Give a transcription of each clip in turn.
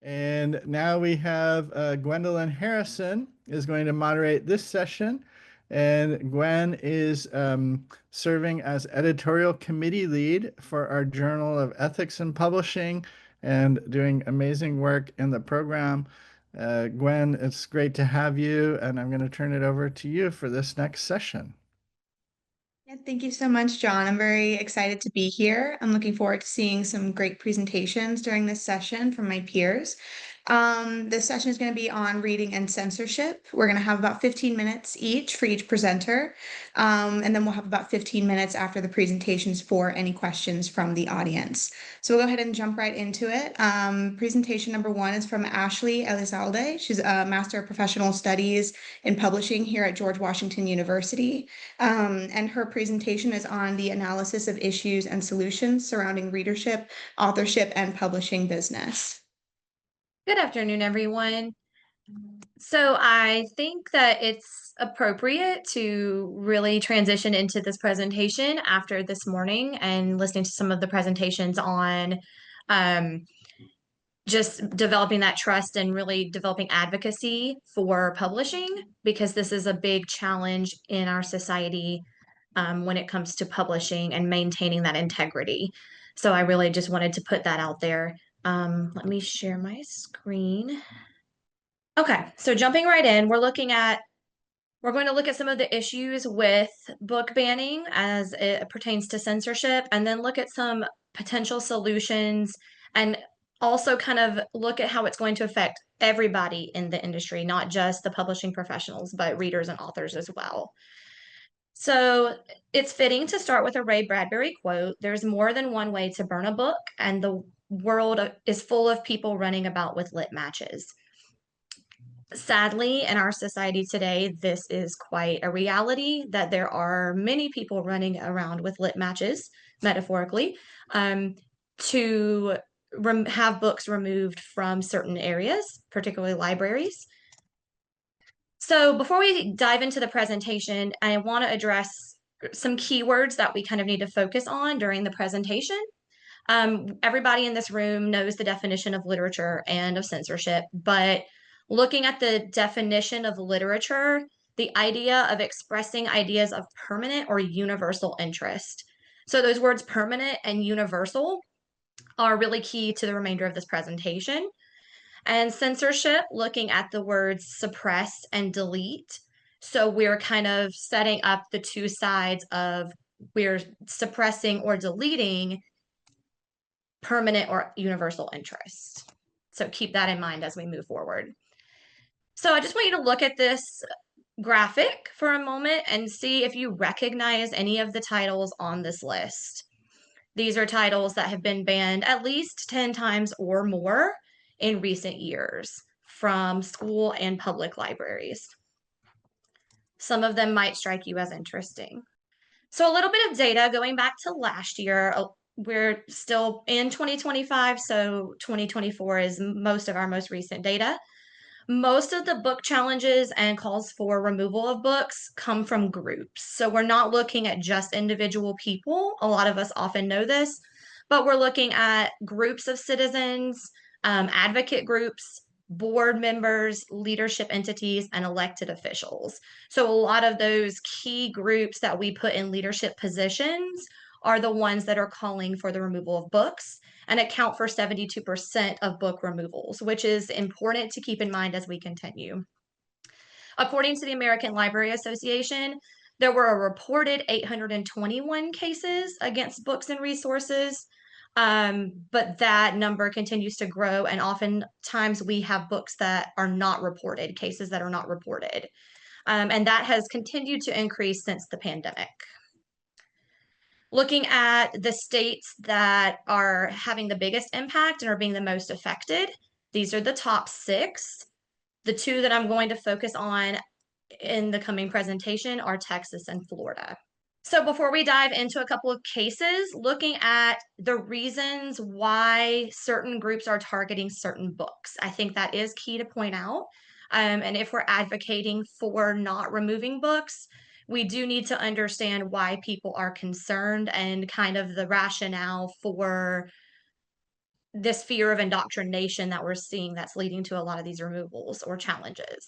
And now we have Gwendolyn Harrison is going to moderate this session. And Gwen is serving as editorial committee lead for our Journal of Ethics and Publishing and doing amazing work in the program. Gwen, it's great to have you, and I'm going to turn it over to you for this next session. Yeah, thank you so much, John. I'm very excited to be here. I'm looking forward to seeing some great presentations during this session from my peers. This session is going to be on reading and censorship. We're going to have about 15 minutes each for each presenter, and then we'll have about 15 minutes after the presentations for any questions from the audience. So we'll go ahead and jump right into it. Presentation number one is from Ashley Elizalde. She's a Master of Professional Studies in Publishing here at George Washington University. And her presentation is on the analysis of issues and solutions surrounding readership, authorship, and publishing business. Good afternoon, everyone. So I think that it's appropriate to really transition into this presentation after this morning and listening to some of the presentations on just developing that trust and really developing advocacy for publishing, because this is a big challenge in our society when it comes to publishing and maintaining that integrity. So I really just wanted to put that out there. Let me share my screen. Okay, so jumping right in, we're going to look at some of the issues with book banning as it pertains to censorship, and then look at some potential solutions, and also kind of look at how it's going to affect everybody in the industry, not just the publishing professionals, but readers and authors as well. So it's fitting to start with a Ray Bradbury quote: "There's more than one way to burn a book, and the world is full of people running about with lit matches." Sadly, in our society today, this is quite a reality, that there are many people running around with lit matches, metaphorically, to have books removed from certain areas, particularly libraries. So before we dive into the presentation, I want to address some keywords that we kind of need to focus on during the presentation. Everybody in this room knows the definition of literature and of censorship, but looking at the definition of literature, the idea of expressing ideas of permanent or universal interest. So those words permanent and universal are really key to the remainder of this presentation. And censorship, looking at the words suppress and delete. So we're kind of setting up the two sides of we're suppressing or deleting permanent or universal interest. So keep that in mind as we move forward. So I just want you to look at this graphic for a moment and see if you recognize any of the titles on this list. These are titles that have been banned at least 10 times or more in recent years from school and public libraries. Some of them might strike you as interesting. So a little bit of data going back to last year. We're still in 2025, so 2024 is most of our most recent data. Most of the book challenges and calls for removal of books come from groups. So we're not looking at just individual people. A lot of us often know this, but we're looking at groups of citizens, advocate groups, board members, leadership entities, and elected officials. So a lot of those key groups that we put in leadership positions are the ones that are calling for the removal of books and account for 72% of book removals, which is important to keep in mind as we continue. According to the American Library Association, there were a reported 821 cases against books and resources, but that number continues to grow, and oftentimes we have books that are not reported, cases that are not reported, and that has continued to increase since the pandemic. Looking at the states that are having the biggest impact and are being the most affected, these are the top 6. The 2 that I'm going to focus on in the coming presentation are Texas and Florida. So before we dive into a couple of cases, looking at the reasons why certain groups are targeting certain books, I think that is key to point out. And if we're advocating for not removing books, we do need to understand why people are concerned and kind of the rationale for this fear of indoctrination that we're seeing that's leading to a lot of these removals or challenges.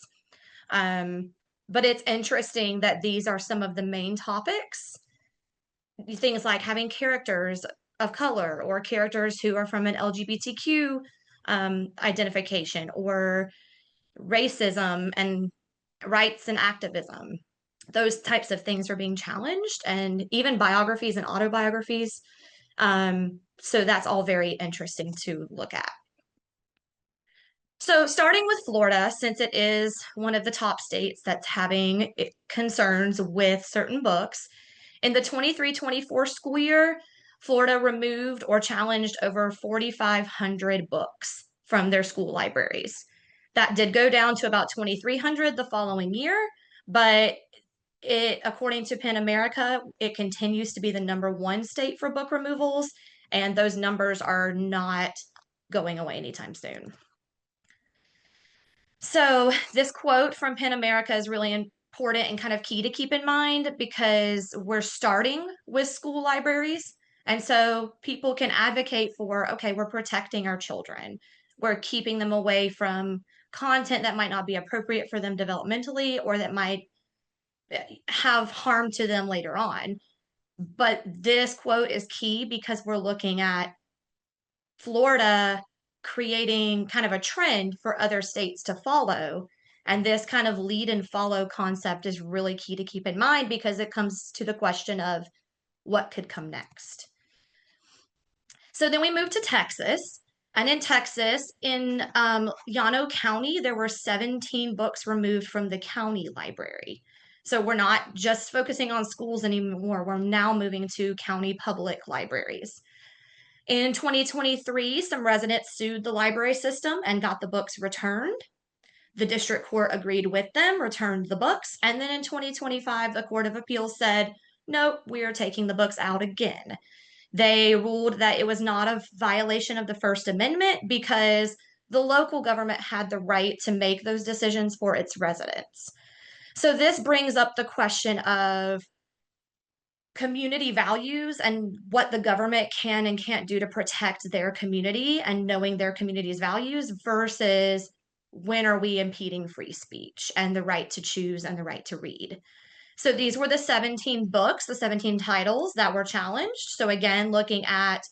But it's interesting that these are some of the main topics. Things like having characters of color or characters who are from an LGBTQ identification, or racism and rights and activism. Those types of things are being challenged, and even biographies and autobiographies. So that's all very interesting to look at. So starting with Florida, since it is one of the top states that's having concerns with certain books, in the 23-24 school year, Florida removed or challenged over 4,500 books from their school libraries. That did go down to about 2,300 the following year, but according to PEN America, it continues to be the #1 state for book removals, and those numbers are not going away anytime soon. So this quote from PEN America is really important and kind of key to keep in mind, because we're starting with school libraries. And so people can advocate for, okay, we're protecting our children. We're keeping them away from content that might not be appropriate for them developmentally, or that might have harm to them later on. But this quote is key because we're looking at Florida creating kind of a trend for other states to follow. And this kind of lead and follow concept is really key to keep in mind, because it comes to the question of what could come next. So then we moved to Texas. And in Texas, in Llano County, there were 17 books removed from the county library. So we're not just focusing on schools anymore. We're now moving to county public libraries. In 2023, some residents sued the library system and got the books returned. The district court agreed with them, returned the books, and then in 2025, the Court of Appeals said, nope, we are taking the books out again. They ruled that it was not a violation of the First Amendment because the local government had the right to make those decisions for its residents. So this brings up the question of community values and what the government can and can't do to protect their community and knowing their community's values, versus when are we impeding free speech and the right to choose and the right to read. So these were the 17 books, the 17 titles that were challenged. So again, looking at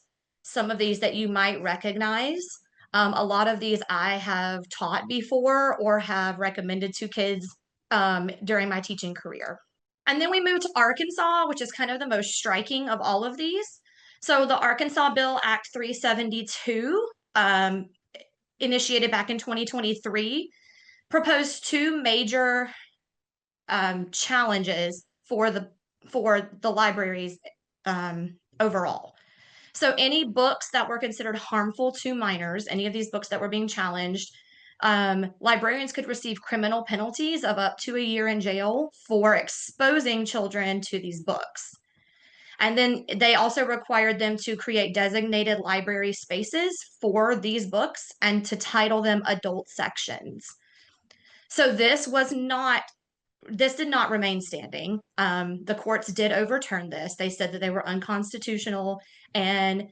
some of these that you might recognize. A lot of these I have taught before or have recommended to kids during my teaching career. And then we moved to Arkansas, which is kind of the most striking of all of these. So the Arkansas Bill Act 372, initiated back in 2023, proposed two major challenges for the libraries overall. So any books that were considered harmful to minors, any of these books that were being challenged, librarians could receive criminal penalties of up to a year in jail for exposing children to these books. And then they also required them to create designated library spaces for these books and to title them adult sections. So this did not remain standing. The courts did overturn this. They said that they were unconstitutional and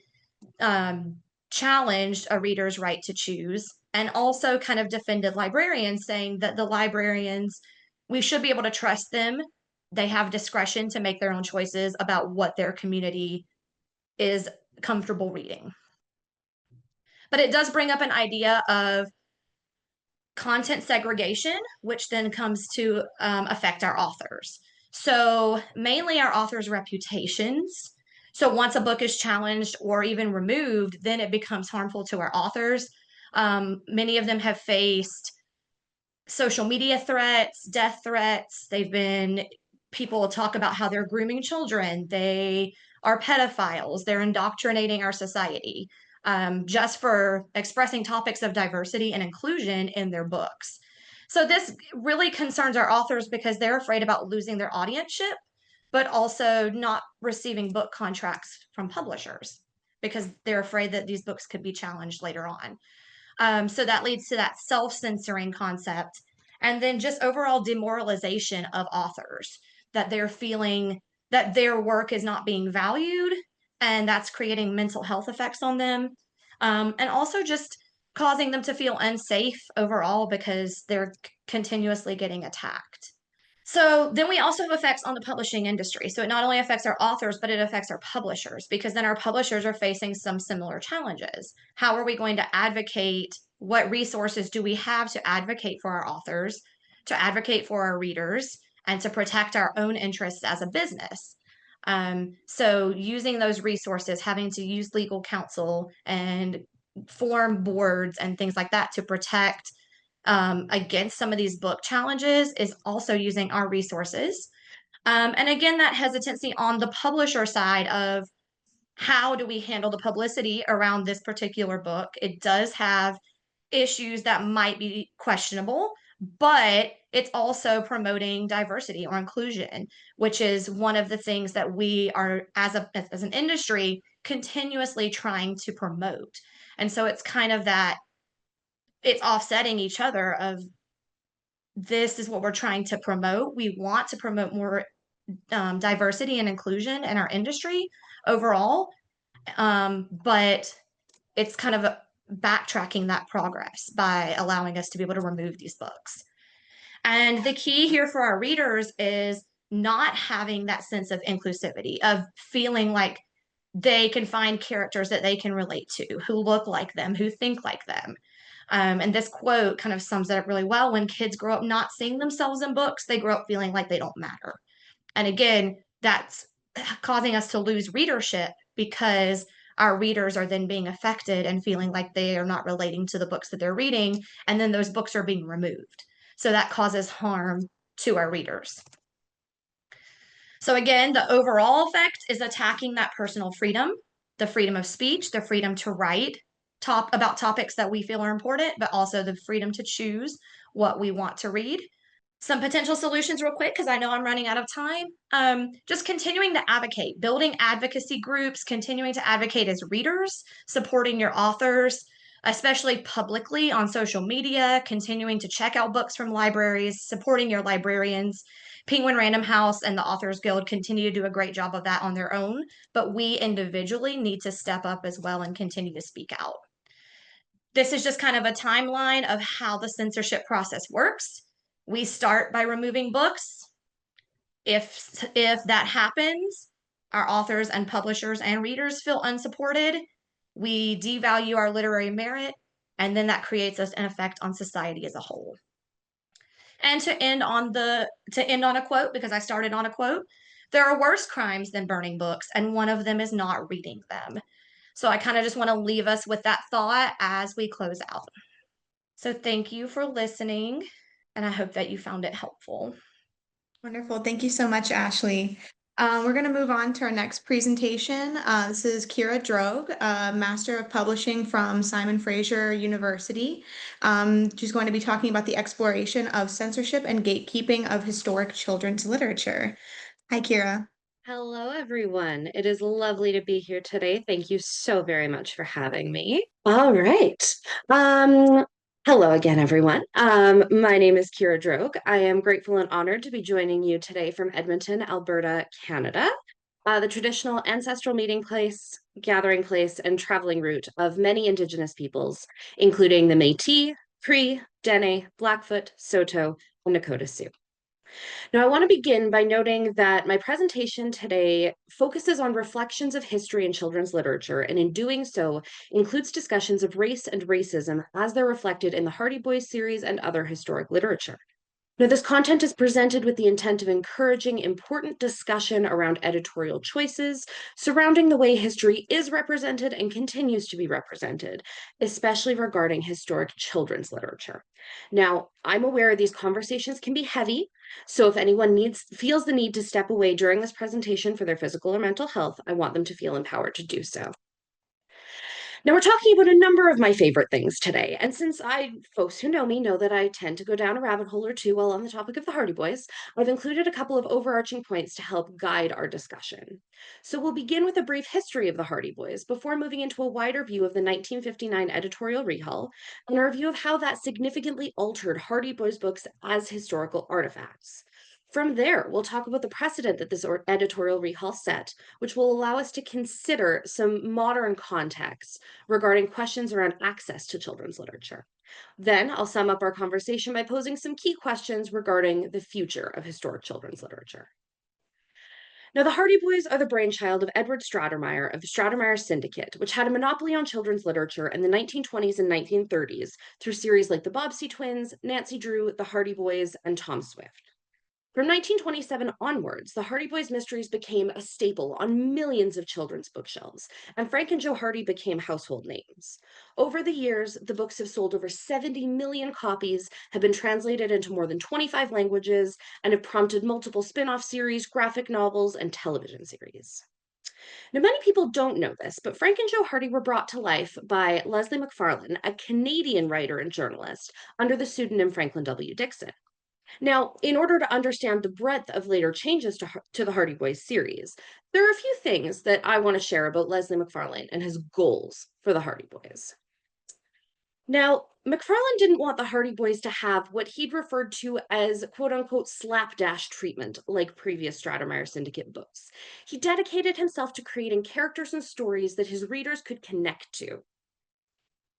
challenged a reader's right to choose, and also kind of defended librarians, saying that the librarians, we should be able to trust them. They have discretion to make their own choices about what their community is comfortable reading. But it does bring up an idea of content segregation, which then comes to affect our authors. So mainly our authors' reputations. So once a book is challenged or even removed, then it becomes harmful to our authors. Many of them have faced social media threats, death threats. People talk about how they're grooming children. They are pedophiles. They're indoctrinating our society. Just for expressing topics of diversity and inclusion in their books. So this really concerns our authors because they're afraid about losing their audienceship, but also not receiving book contracts from publishers because they're afraid that these books could be challenged later on. So that leads to that self-censoring concept, and then just overall demoralization of authors, that they're feeling that their work is not being valued, and that's creating mental health effects on them. and also just causing them to feel unsafe overall because they're continuously getting attacked. So then we also have effects on the publishing industry. So it not only affects our authors, but it affects our publishers, because then our publishers are facing some similar challenges. How are we going to advocate? What resources do we have to advocate for our authors, to advocate for our readers, and to protect our own interests as a business? So using those resources, having to use legal counsel and form boards and things like that to protect against some of these book challenges is also using our resources. And again, that hesitancy on the publisher side of how do we handle the publicity around this particular book? It does have issues that might be questionable, but it's also promoting diversity or inclusion, which is one of the things that we are, as an industry, continuously trying to promote. And so it's kind of that, it's offsetting each other of, this is what we're trying to promote. We want to promote more diversity and inclusion in our industry overall, but it's kind of backtracking that progress by allowing us to be able to remove these books. And the key here for our readers is not having that sense of inclusivity, of feeling like they can find characters that they can relate to, who look like them, who think like them. And this quote kind of sums it up really well. When kids grow up not seeing themselves in books, they grow up feeling like they don't matter. And again, that's causing us to lose readership, because our readers are then being affected and feeling like they are not relating to the books that they're reading, and then those books are being removed. So that causes harm to our readers. So again, the overall effect is attacking that personal freedom, the freedom of speech, the freedom to write about topics that we feel are important, but also the freedom to choose what we want to read. Some potential solutions real quick, because I know I'm running out of time. Just continuing to advocate, building advocacy groups, continuing to advocate as readers, supporting your authors, especially publicly on social media, continuing to check out books from libraries, supporting your librarians. Penguin Random House and the Authors Guild continue to do a great job of that on their own, but we individually need to step up as well and continue to speak out. This is just kind of a timeline of how the censorship process works. We start by removing books. If that happens, our authors and publishers and readers feel unsupported, we devalue our literary merit, and then that creates an effect on society as a whole. And to end on a quote, because I started on a quote, there are worse crimes than burning books, and one of them is not reading them. So I kind of just want to leave us with that thought as we close out. So thank you for listening, and I hope that you found it helpful. Wonderful. Thank you so much, Ashley. We're going to move on to our next presentation. This is Kyra Droog, Master of Publishing from Simon Fraser University. She's going to be talking about the exploration of censorship and gatekeeping of historic children's literature. Hi, Kyra. Hello, everyone. It is lovely to be here today. Thank you so very much for having me. All right. Hello again, everyone. My name is Kyra Droog. I am grateful and honored to be joining you today from Edmonton, Alberta, Canada, the traditional ancestral meeting place, gathering place, and traveling route of many Indigenous peoples, including the Métis, Cree, Dene, Blackfoot, Saulteaux, and Nakota Sioux. Now, I want to begin by noting that my presentation today focuses on reflections of history in children's literature, and in doing so, includes discussions of race and racism as they're reflected in the Hardy Boys series and other historic literature. Now, this content is presented with the intent of encouraging important discussion around editorial choices surrounding the way history is represented and continues to be represented, especially regarding historic children's literature. Now, I'm aware these conversations can be heavy, so if anyone feels the need to step away during this presentation for their physical or mental health, I want them to feel empowered to do so. Now, we're talking about a number of my favorite things today, and since folks who know me know that I tend to go down a rabbit hole or two while on the topic of the Hardy Boys, I've included a couple of overarching points to help guide our discussion. So we'll begin with a brief history of the Hardy Boys before moving into a wider view of the 1959 editorial rehaul and a review of how that significantly altered Hardy Boys books as historical artifacts. From there, we'll talk about the precedent that this editorial rehaul set, which will allow us to consider some modern contexts regarding questions around access to children's literature. Then I'll sum up our conversation by posing some key questions regarding the future of historic children's literature. Now, the Hardy Boys are the brainchild of Edward Stratemeyer of the Stratemeyer Syndicate, which had a monopoly on children's literature in the 1920s and 1930s through series like the Bobbsey Twins, Nancy Drew, the Hardy Boys, and Tom Swift. From 1927 onwards, the Hardy Boys mysteries became a staple on millions of children's bookshelves, and Frank and Joe Hardy became household names. Over the years, the books have sold over 70 million copies, have been translated into more than 25 languages, and have prompted multiple spin-off series, graphic novels, and television series. Now, many people don't know this, but Frank and Joe Hardy were brought to life by Leslie McFarlane, a Canadian writer and journalist, under the pseudonym Franklin W. Dixon. Now, in order to understand the breadth of later changes to the Hardy Boys series, there are a few things that I want to share about Leslie McFarlane and his goals for the Hardy Boys. Now, McFarlane didn't want the Hardy Boys to have what he'd referred to as quote-unquote slapdash treatment like previous Stratemeyer Syndicate books. He dedicated himself to creating characters and stories that his readers could connect to.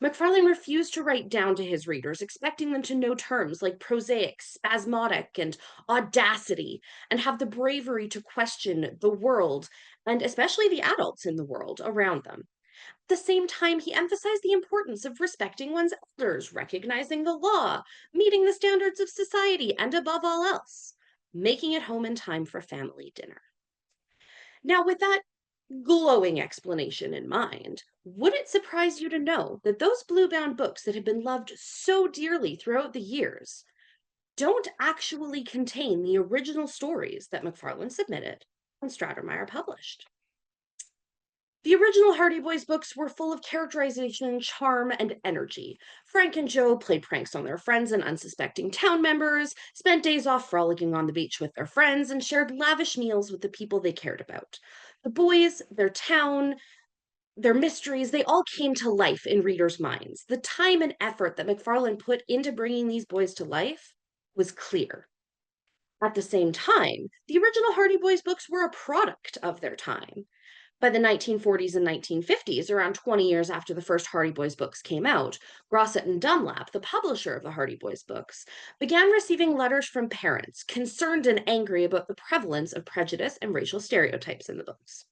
McFarlane refused to write down to his readers, expecting them to know terms like prosaic, spasmodic, and audacity, and have the bravery to question the world, and especially the adults in the world around them. At the same time, he emphasized the importance of respecting one's elders, recognizing the law, meeting the standards of society, and above all else, making it home in time for family dinner. Now, with that glowing explanation in mind, would it surprise you to know that those blue-bound books that have been loved so dearly throughout the years don't actually contain the original stories that McFarlane submitted and Stratemeyer published? The original Hardy Boys books were full of characterization, charm, and energy. Frank and Joe played pranks on their friends and unsuspecting town members, spent days off frolicking on the beach with their friends, and shared lavish meals with the people they cared about. The boys, their town, their mysteries, they all came to life in readers' minds. The time and effort that McFarlane put into bringing these boys to life was clear. At the same time, the original Hardy Boys books were a product of their time. By the 1940s and 1950s, around 20 years after the first Hardy Boys books came out, Grosset and Dunlap, the publisher of the Hardy Boys books, began receiving letters from parents concerned and angry about the prevalence of prejudice and racial stereotypes in the books.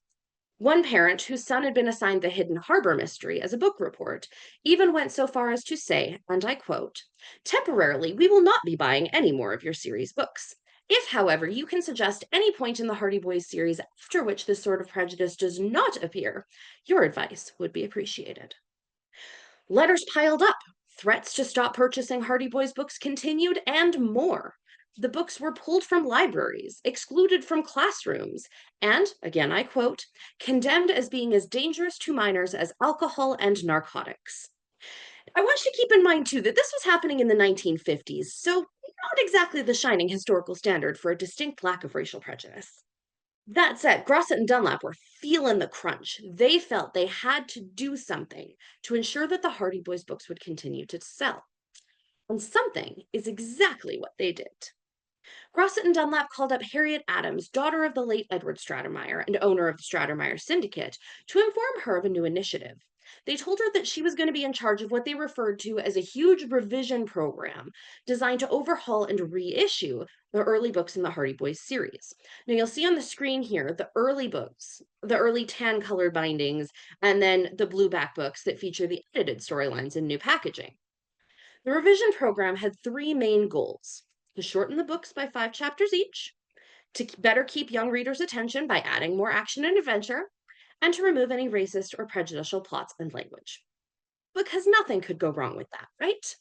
One parent, whose son had been assigned the Hidden Harbor mystery as a book report, even went so far as to say, and I quote, "Temporarily, we will not be buying any more of your series books. If, however, you can suggest any point in the Hardy Boys series after which this sort of prejudice does not appear, your advice would be appreciated." Letters piled up, threats to stop purchasing Hardy Boys books continued, and more. The books were pulled from libraries, excluded from classrooms, and, again I quote, condemned as being as dangerous to minors as alcohol and narcotics. I want you to keep in mind, too, that this was happening in the 1950s, so not exactly the shining historical standard for a distinct lack of racial prejudice. That said, Grosset and Dunlap were feeling the crunch. They felt they had to do something to ensure that the Hardy Boys books would continue to sell. And something is exactly what they did. Grosset and Dunlap called up Harriet Adams, daughter of the late Edward Stratemeyer and owner of the Stratemeyer Syndicate, to inform her of a new initiative. They told her that she was going to be in charge of what they referred to as a huge revision program designed to overhaul and reissue the early books in the Hardy Boys series. Now, you'll see on the screen here the early books, the early tan-colored bindings, and then the blueback books that feature the edited storylines in new packaging. The revision program had three main goals: to shorten the books by 5 chapters each, to better keep young readers' attention by adding more action and adventure, and to remove any racist or prejudicial plots and language. Because nothing could go wrong with that, right?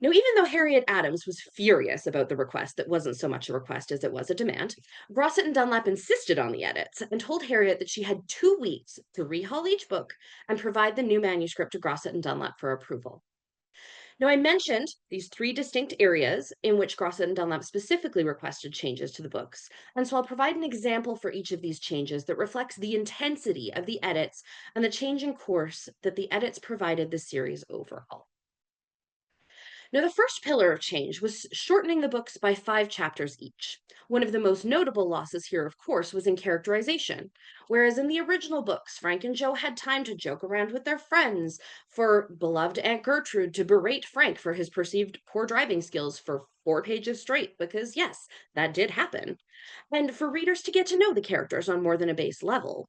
Now, even though Harriet Adams was furious about the request that wasn't so much a request as it was a demand, Grosset and Dunlap insisted on the edits and told Harriet that she had 2 weeks to rehaul each book and provide the new manuscript to Grosset and Dunlap for approval. Now, I mentioned these 3 distinct areas in which Grosset and Dunlap specifically requested changes to the books, and so I'll provide an example for each of these changes that reflects the intensity of the edits and the change in course that the edits provided the series overall. Now, the first pillar of change was shortening the books by 5 chapters each. One of the most notable losses here, of course, was in characterization. Whereas in the original books, Frank and Joe had time to joke around with their friends, for beloved Aunt Gertrude to berate Frank for his perceived poor driving skills for 4 pages straight, because yes, that did happen, and for readers to get to know the characters on more than a base level.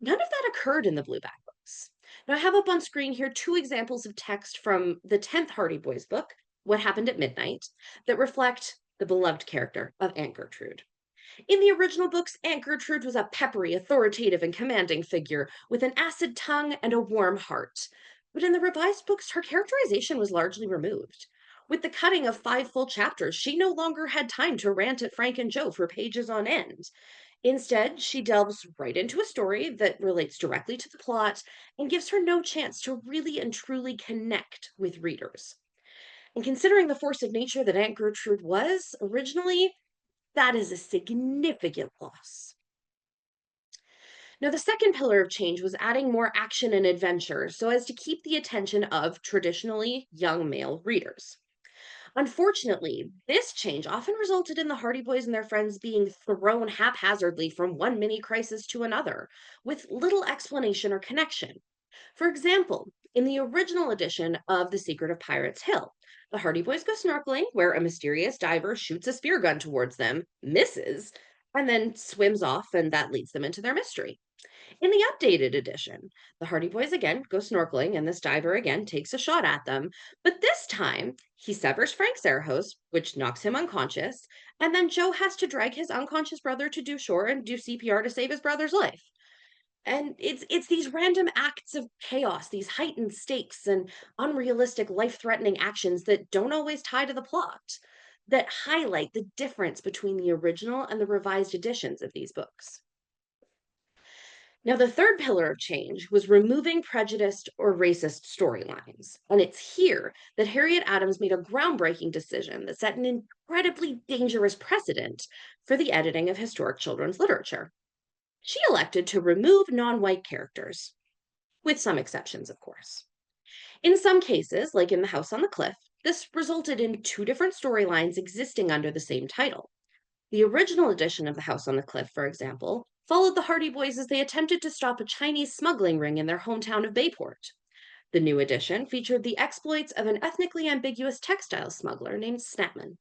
None of that occurred in the Blueback books. Now, I have up on screen here 2 examples of text from the 10th Hardy Boys book, What Happened at Midnight, that reflect the beloved character of Aunt Gertrude. In the original books, Aunt Gertrude was a peppery, authoritative, and commanding figure with an acid tongue and a warm heart. But in the revised books, her characterization was largely removed. With the cutting of 5 full chapters, she no longer had time to rant at Frank and Joe for pages on end. Instead, she delves right into a story that relates directly to the plot and gives her no chance to really and truly connect with readers. And considering the force of nature that Aunt Gertrude was originally, that is a significant loss. Now, the second pillar of change was adding more action and adventure so as to keep the attention of traditionally young male readers. Unfortunately, this change often resulted in the Hardy Boys and their friends being thrown haphazardly from one mini crisis to another, with little explanation or connection. For example, in the original edition of The Secret of Pirates Hill, the Hardy Boys go snorkeling where a mysterious diver shoots a spear gun towards them, misses, and then swims off, and that leads them into their mystery. In the updated edition, the Hardy Boys again go snorkeling, and this diver again takes a shot at them. But this time, he severs Frank's air hose, which knocks him unconscious, and then Joe has to drag his unconscious brother to do shore and do CPR to save his brother's life. And it's these random acts of chaos, these heightened stakes and unrealistic life-threatening actions that don't always tie to the plot, that highlight the difference between the original and the revised editions of these books. Now, the third pillar of change was removing prejudiced or racist storylines. And it's here that Harriet Adams made a groundbreaking decision that set an incredibly dangerous precedent for the editing of historic children's literature. She elected to remove non white characters, with some exceptions, of course. In some cases, like in The House on the Cliff, this resulted in 2 different storylines existing under the same title. The original edition of The House on the Cliff, for example, followed the Hardy Boys as they attempted to stop a Chinese smuggling ring in their hometown of Bayport. The new edition featured the exploits of an ethnically ambiguous textile smuggler named Snapman.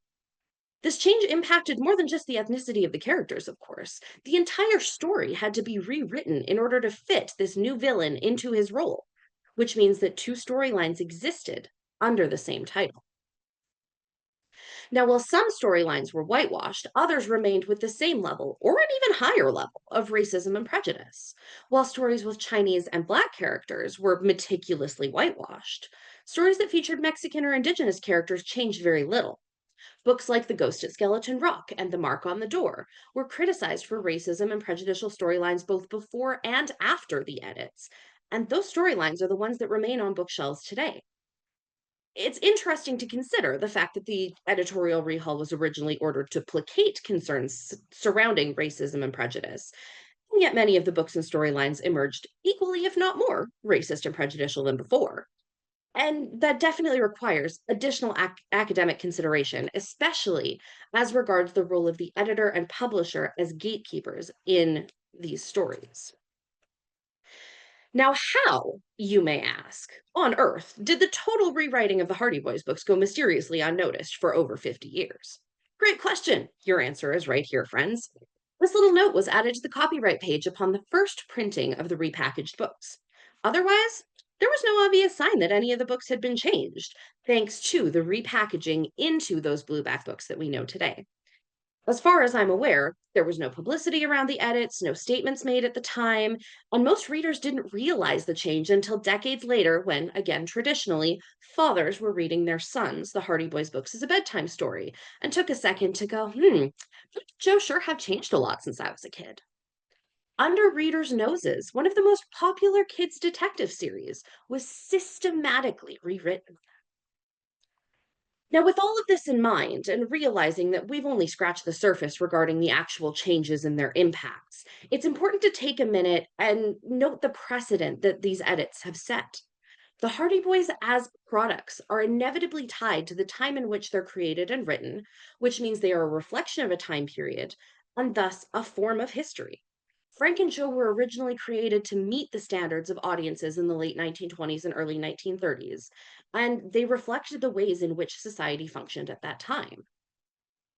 This change impacted more than just the ethnicity of the characters, of course. The entire story had to be rewritten in order to fit this new villain into his role, which means that 2 storylines existed under the same title. Now, while some storylines were whitewashed, others remained with the same level, or an even higher level, of racism and prejudice. While stories with Chinese and Black characters were meticulously whitewashed, stories that featured Mexican or Indigenous characters changed very little. Books like The Ghost at Skeleton Rock and The Mark on the Door were criticized for racism and prejudicial storylines both before and after the edits, and those storylines are the ones that remain on bookshelves today. It's interesting to consider the fact that the editorial rehaul was originally ordered to placate concerns surrounding racism and prejudice, and yet many of the books and storylines emerged equally, if not more, racist and prejudicial than before. And that definitely requires additional academic consideration, especially as regards the role of the editor and publisher as gatekeepers in these stories. Now, how, you may ask, on earth did the total rewriting of the Hardy Boys books go mysteriously unnoticed for over 50 years? Great question. Your answer is right here, friends. This little note was added to the copyright page upon the first printing of the repackaged books. Otherwise, there was no obvious sign that any of the books had been changed, thanks to the repackaging into those blueback books that we know today. As far as I'm aware, there was no publicity around the edits, no statements made at the time, and most readers didn't realize the change until decades later when, again, traditionally, fathers were reading their sons the Hardy Boys books as a bedtime story and took a second to go, Joe sure have changed a lot since I was a kid. Under readers' noses, one of the most popular kids' detective series was systematically rewritten. Now, with all of this in mind, and realizing that we've only scratched the surface regarding the actual changes and their impacts, it's important to take a minute and note the precedent that these edits have set. The Hardy Boys as products are inevitably tied to the time in which they're created and written, which means they are a reflection of a time period and thus a form of history. Frank and Joe were originally created to meet the standards of audiences in the late 1920s and early 1930s, and they reflected the ways in which society functioned at that time.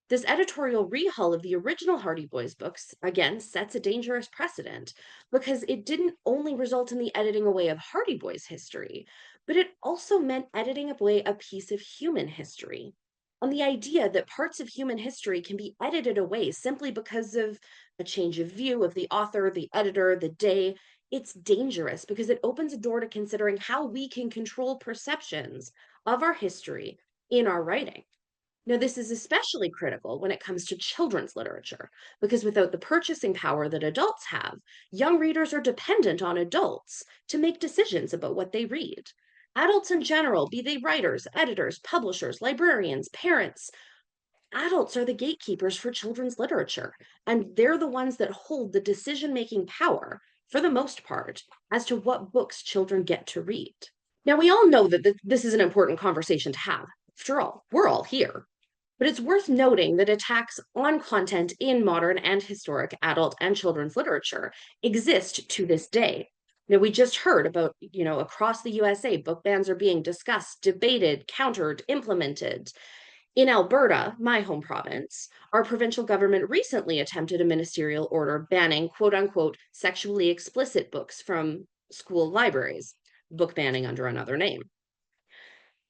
This editorial rehaul of the original Hardy Boys books, again, sets a dangerous precedent because it didn't only result in the editing away of Hardy Boys history, but it also meant editing away a piece of human history. And the idea that parts of human history can be edited away simply because of a change of view of the author, the editor, the day, it's dangerous because it opens a door to considering how we can control perceptions of our history in our writing. Now, this is especially critical when it comes to children's literature, because without the purchasing power that adults have, young readers are dependent on adults to make decisions about what they read. Adults in general, be they writers, editors, publishers, librarians, parents, adults are the gatekeepers for children's literature, and they're the ones that hold the decision-making power, for the most part, as to what books children get to read. Now, we all know that this is an important conversation to have. After all, we're all here. But it's worth noting that attacks on content in modern and historic adult and children's literature exist to this day. Now, we just heard about, across the USA, book bans are being discussed, debated, countered, implemented. In Alberta, my home province, our provincial government recently attempted a ministerial order banning quote unquote sexually explicit books from school libraries, book banning under another name.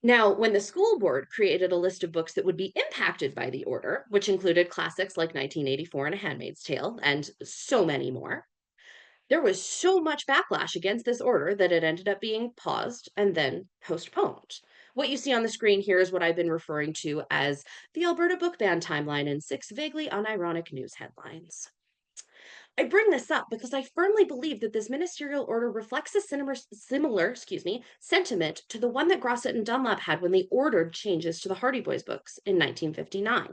Now, when the school board created a list of books that would be impacted by the order, which included classics like 1984 and A Handmaid's Tale, and so many more, there was so much backlash against this order that it ended up being paused and then postponed. What you see on the screen here is what I've been referring to as the Alberta book ban timeline in 6 vaguely unironic news headlines. I bring this up because I firmly believe that this ministerial order reflects a similar sentiment to the one that Grosset and Dunlap had when they ordered changes to the Hardy Boys books in 1959.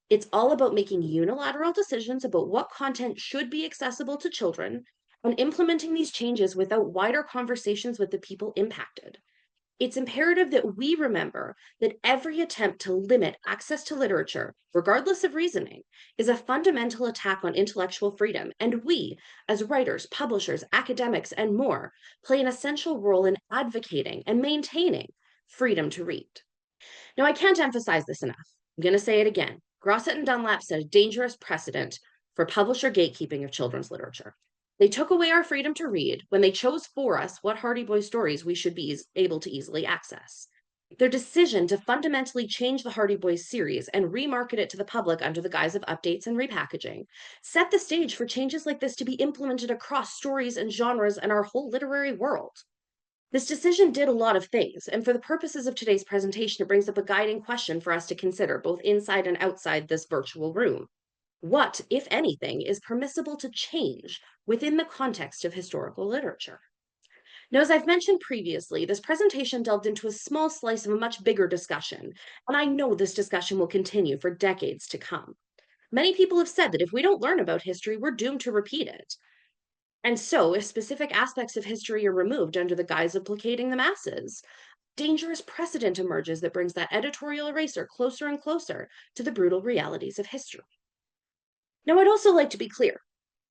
It's all about making unilateral decisions about what content should be accessible to children and implementing these changes without wider conversations with the people impacted. It's imperative that we remember that every attempt to limit access to literature, regardless of reasoning, is a fundamental attack on intellectual freedom, and we, as writers, publishers, academics, and more, play an essential role in advocating and maintaining freedom to read. Now, I can't emphasize this enough. I'm going to say it again. Grosset and Dunlap set a dangerous precedent for publisher gatekeeping of children's literature. They took away our freedom to read when they chose for us what Hardy Boys stories we should be able to easily access. Their decision to fundamentally change the Hardy Boys series and remarket it to the public under the guise of updates and repackaging set the stage for changes like this to be implemented across stories and genres and our whole literary world. This decision did a lot of things, and for the purposes of today's presentation, it brings up a guiding question for us to consider, both inside and outside this virtual room. What, if anything, is permissible to change within the context of historical literature? Now, as I've mentioned previously, this presentation delved into a small slice of a much bigger discussion, and I know this discussion will continue for decades to come. Many people have said that if we don't learn about history, we're doomed to repeat it. And so, if specific aspects of history are removed under the guise of placating the masses, dangerous precedent emerges that brings that editorial eraser closer and closer to the brutal realities of history. Now, I'd also like to be clear.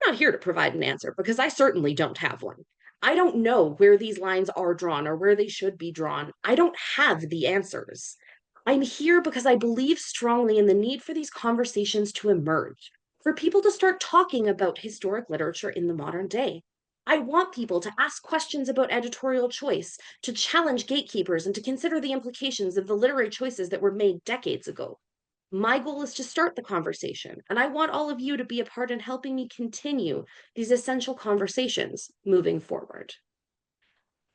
I'm not here to provide an answer because I certainly don't have one. I don't know where these lines are drawn or where they should be drawn. I don't have the answers. I'm here because I believe strongly in the need for these conversations to emerge, for people to start talking about historic literature in the modern day. I want people to ask questions about editorial choice, to challenge gatekeepers, and to consider the implications of the literary choices that were made decades ago. My goal is to start the conversation, and I want all of you to be a part in helping me continue these essential conversations moving forward.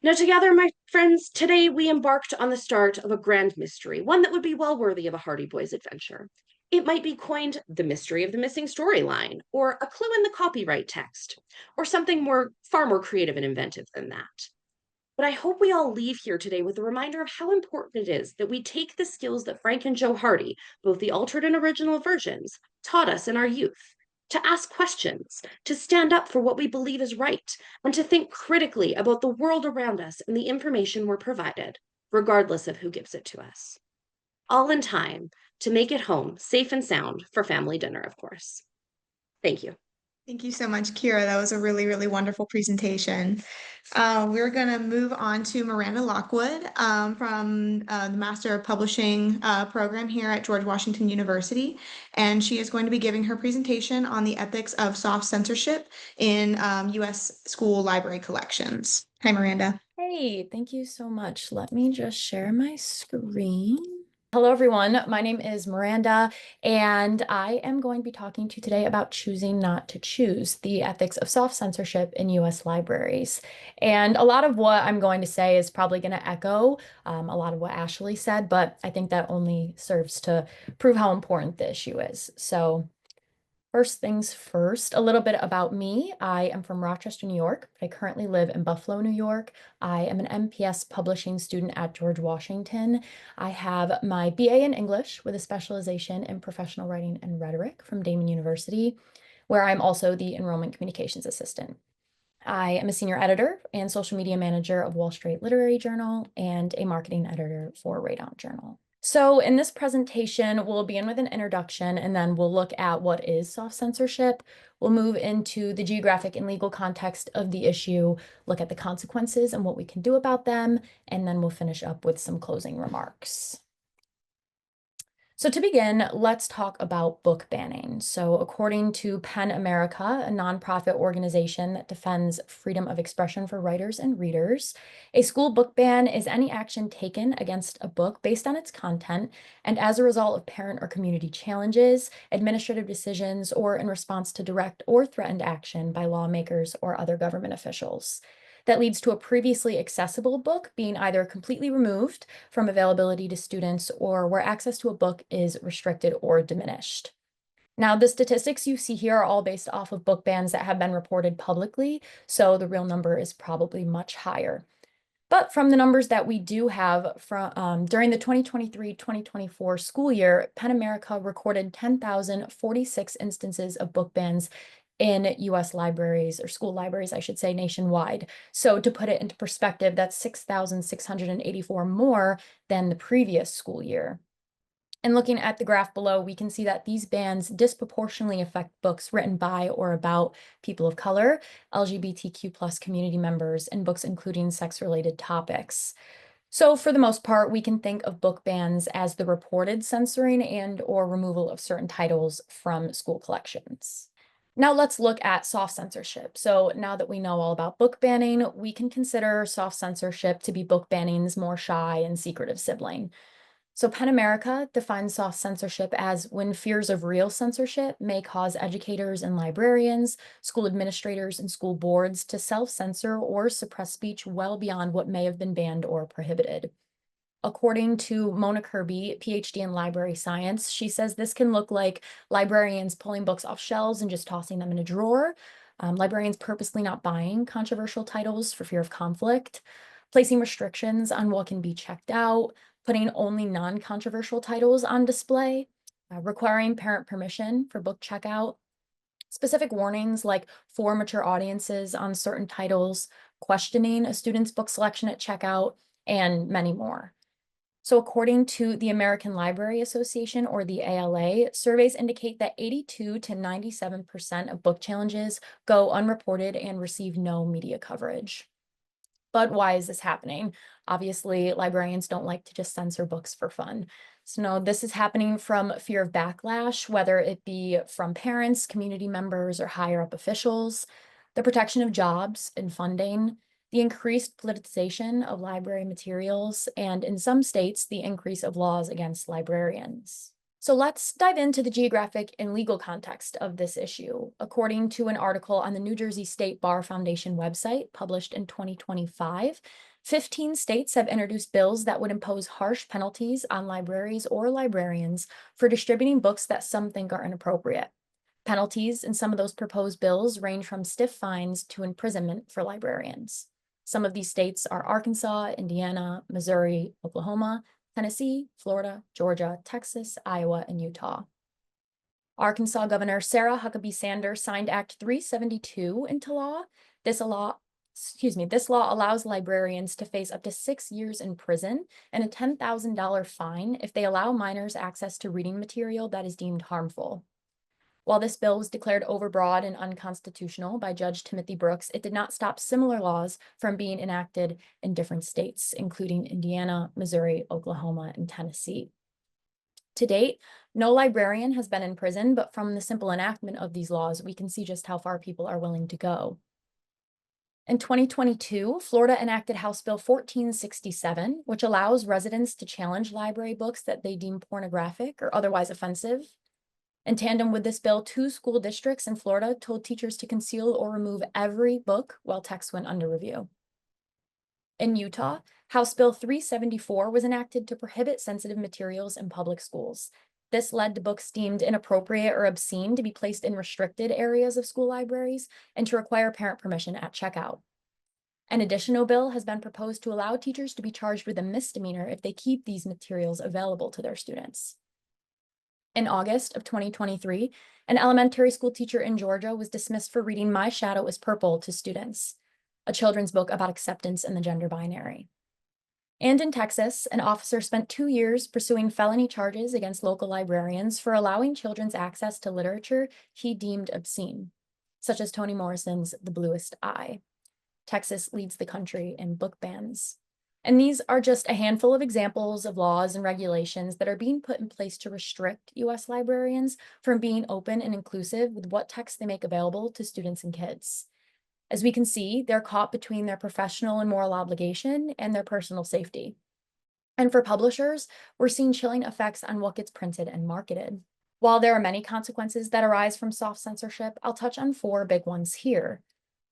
Now, together, my friends, today we embarked on the start of a grand mystery, one that would be well worthy of a Hardy Boys adventure. It might be coined the mystery of the missing storyline, or a clue in the copyright text, or something far more creative and inventive than that. But I hope we all leave here today with a reminder of how important it is that we take the skills that Frank and Joe Hardy, both the altered and original versions, taught us in our youth, to ask questions, to stand up for what we believe is right, and to think critically about the world around us and the information we're provided, regardless of who gives it to us. All in time to make it home safe and sound for family dinner, of course. Thank you. Thank you so much, Kyra. That was a really, really wonderful presentation. We're going to move on to Myranda Lockwood from the Master of Publishing program here at George Washington University. And she is going to be giving her presentation on the ethics of soft censorship in U.S. school library collections. Hi, Myranda. Hey, thank you so much. Let me just share my screen. Hello, everyone. My name is Myranda, and I am going to be talking to you today about choosing not to choose, the ethics of soft censorship in U.S. libraries. And a lot of what I'm going to say is probably going to echo a lot of what Ashley said, but I think that only serves to prove how important the issue is. So first things first, a little bit about me. I am from Rochester, New York, but I currently live in Buffalo, New York. I am an MPS publishing student at George Washington. I have my BA in English with a specialization in professional writing and rhetoric from Damon University, where I'm also the enrollment communications assistant. I am a senior editor and social media manager of Wall Street Literary Journal and a marketing editor for Radon Journal. So in this presentation, we'll begin with an introduction, and then we'll look at what is soft censorship. We'll move into the geographic and legal context of the issue, look at the consequences and what we can do about them, and then we'll finish up with some closing remarks. So to begin, let's talk about book banning. So according to PEN America, a nonprofit organization that defends freedom of expression for writers and readers, a school book ban is any action taken against a book based on its content and as a result of parent or community challenges, administrative decisions, or in response to direct or threatened action by lawmakers or other government officials. That leads to a previously accessible book being either completely removed from availability to students or where access to a book is restricted or diminished. Now, the statistics you see here are all based off of book bans that have been reported publicly, so the real number is probably much higher. But from the numbers that we do have from during the 2023-2024 school year, PEN America recorded 10,046 instances of book bans in U.S. libraries, or school libraries, I should say, nationwide. So to put it into perspective, that's 6,684 more than the previous school year. And looking at the graph below, we can see that these bans disproportionately affect books written by or about people of color, LGBTQ+ community members, and books including sex-related topics. So for the most part, we can think of book bans as the reported censoring and or removal of certain titles from school collections. Now let's look at soft censorship. So now that we know all about book banning, we can consider soft censorship to be book banning's more shy and secretive sibling. So PEN America defines soft censorship as when fears of real censorship may cause educators and librarians, school administrators, and school boards to self-censor or suppress speech well beyond what may have been banned or prohibited. According to Mona Kirby, PhD in library science, she says this can look like librarians pulling books off shelves and just tossing them in a drawer, librarians purposely not buying controversial titles for fear of conflict, placing restrictions on what can be checked out, putting only non-controversial titles on display, requiring parent permission for book checkout, specific warnings like for mature audiences on certain titles, questioning a student's book selection at checkout, and many more. So according to the American Library Association, or the ALA, surveys indicate that 82 to 97% of book challenges go unreported and receive no media coverage. But why is this happening? Obviously, librarians don't like to just censor books for fun. So no, this is happening from fear of backlash, whether it be from parents, community members, or higher up officials, the protection of jobs and funding, the increased politicization of library materials, and in some states, the increase of laws against librarians. So let's dive into the geographic and legal context of this issue. According to an article on the New Jersey State Bar Foundation website published in 2025, 15 states have introduced bills that would impose harsh penalties on libraries or librarians for distributing books that some think are inappropriate. Penalties in some of those proposed bills range from stiff fines to imprisonment for librarians. Some of these states are Arkansas, Indiana, Missouri, Oklahoma, Tennessee, Florida, Georgia, Texas, Iowa, and Utah. Arkansas Governor Sarah Huckabee Sanders signed Act 372 into law. This law allows librarians to face up to 6 years in prison and a $10,000 fine if they allow minors access to reading material that is deemed harmful. While this bill was declared overbroad and unconstitutional by Judge Timothy Brooks, it did not stop similar laws from being enacted in different states, including Indiana, Missouri, Oklahoma, and Tennessee. To date, no librarian has been in prison, but from the simple enactment of these laws, we can see just how far people are willing to go. In 2022, Florida enacted House Bill 1467, which allows residents to challenge library books that they deem pornographic or otherwise offensive. In tandem with this bill, 2 school districts in Florida told teachers to conceal or remove every book while text went under review. In Utah, House Bill 374 was enacted to prohibit sensitive materials in public schools. This led to books deemed inappropriate or obscene to be placed in restricted areas of school libraries and to require parent permission at checkout. An additional bill has been proposed to allow teachers to be charged with a misdemeanor if they keep these materials available to their students. In August of 2023, an elementary school teacher in Georgia was dismissed for reading My Shadow is Purple to students, a children's book about acceptance in the gender binary. And in Texas, an officer spent 2 years pursuing felony charges against local librarians for allowing children's access to literature he deemed obscene, such as Toni Morrison's The Bluest Eye. Texas leads the country in book bans. And these are just a handful of examples of laws and regulations that are being put in place to restrict U.S. librarians from being open and inclusive with what texts they make available to students and kids. As we can see, they're caught between their professional and moral obligation and their personal safety. And for publishers, we're seeing chilling effects on what gets printed and marketed. While there are many consequences that arise from soft censorship, I'll touch on 4 big ones here.